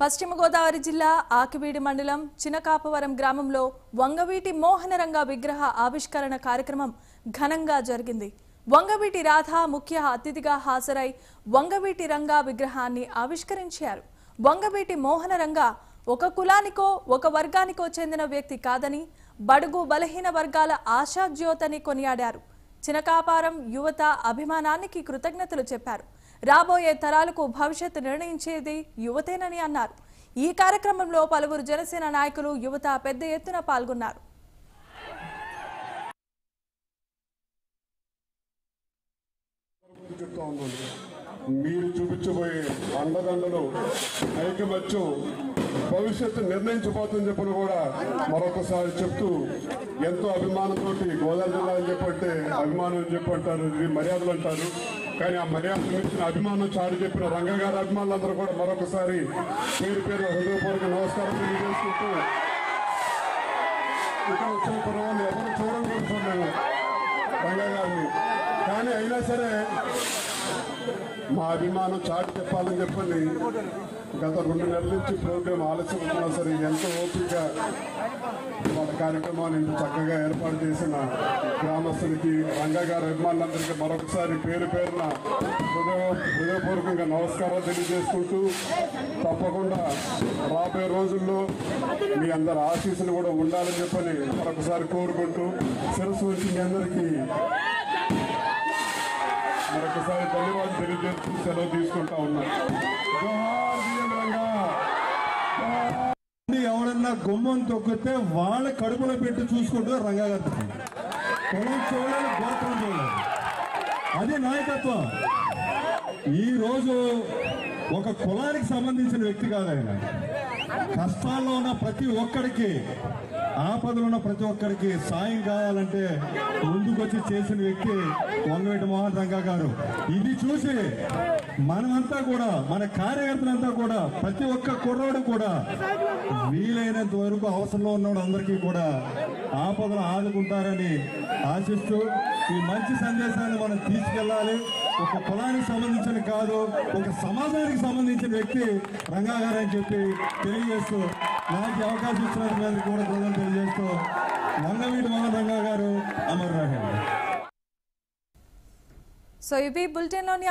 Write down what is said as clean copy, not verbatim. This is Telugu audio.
పశ్చిమ గోదావరి జిల్లా ఆకివీడి మండలం చినకాపవరం గ్రామంలో వంగవీటి మోహనరంగ విగ్రహ ఆవిష్కరణ కార్యక్రమం ఘనంగా జరిగింది. వంగవీటి రాధ ముఖ్య అతిథిగా హాజరై వంగవీటి రంగ విగ్రహాన్ని ఆవిష్కరించారు. వంగవీటి మోహనరంగ ఒక కులానికో ఒక వర్గానికో చెందిన వ్యక్తి కాదని, బడుగు బలహీన వర్గాల ఆశాజ్యోతని కొనియాడారు. చినకాపవరం యువత అభిమానానికి కృతజ్ఞతలు చెప్పారు. రాబోయే తరాలకు భవిష్యత్తు నిర్ణయించేది యువతేనని అన్నారు. ఈ కార్యక్రమంలో పలువురు జనసేన నాయకులు, యువత పెద్ద ఎత్తున పాల్గొన్నారు. మీరు చూపించబోయే అండదండలు ఐకమత్యం భవిష్యత్తు నిర్ణయించబోతుందని చెప్పని కూడా మరొకసారి చెప్తూ, ఎంతో అభిమానంతో గోదావరి జిల్లా అని చెప్పంటే అభిమానం అని చెప్పంటారు, ఇది మర్యాదలు అంటారు. కానీ ఆ మర్యాదలు ఇచ్చిన అభిమానం చాటి చెప్పిన రంగ గారి అభిమానులందరూ కూడా మరొకసారి పేరు పేరు హృదయపూర్వక నమస్కారం తెలియజేసుకుంటూ, ఇక్కడ వచ్చిన పర్వాలు ఎవరు చూడకూడదు రంగ గారిని, కానీ అయినా సరే మా అభిమానం చాటి చెప్పాలని చెప్పని గత 2 నెలల నుంచి ప్రోగ్రాం ఆలస్యం ఉన్నా సరే ఎంతో ఓపికగా వాళ్ళ కార్యక్రమాన్ని ఇంత చక్కగా ఏర్పాటు చేసిన గ్రామస్తులకి, రంగ గారి అభిమానులందరికీ మరొకసారి పేరు పేరున హృదయపూర్వకంగా నమస్కారాలు తెలియజేసుకుంటూ, తప్పకుండా రాబోయే రోజుల్లో మీ అందరి ఆశీస్సులు కూడా ఉండాలని చెప్పని మరొకసారి కోరుకుంటూ, శిరస్సు వచ్చి మీ అందరికీ మరొకసారి ధన్యవాదాలు తెలియజేస్తూ సెలవు తీసుకుంటా ఉన్నాను. ఎవరన్నా గుమ్మం తొక్కితే వాళ్ళ కడుపులో పెట్టి చూసుకుంటూ రంగాగారు కులం చూడాలి, గోత్రం చూడాలి, అది నాయకత్వం. ఈరోజు ఒక కులానికి సంబంధించిన వ్యక్తి కాదు ఆయన. కష్టాల్లో ఉన్న ప్రతి ఒక్కరికి, ఆపదలో ఉన్న ప్రతి ఒక్కరికి సాయం కావాలంటే ముందుకొచ్చి చేసిన వ్యక్తి వంగవీటి మోహన్ రంగ గారు. ఇది చూసి మనమంతా కూడా, మన కార్యకర్తలంతా కూడా, ప్రతి ఒక్క కుర్రోడు కూడా వీలైనంత వరకు అవసరంలో ఉన్న అందరికీ కూడా ఆపదలు ఆదుకుంటారని ఆశిస్తూ, ఈ మంచి సందేశాన్ని మనం తీసుకెళ్ళాలి. ఒక కులానికి సంబంధించిన కాదు, ఒక సమాజానికి సంబంధించిన వ్యక్తి రంగా గారు అని చెప్పి తెలియజేస్తూ, నాకు అవకాశం ఇచ్చినందుకు మీద కూడా కృతజ్ఞతలు తెలియజేస్తూ, వంగవీటి మోహన్ రంగా గారు అమర్ రహే. సో ఇవి బులెటిన్లోని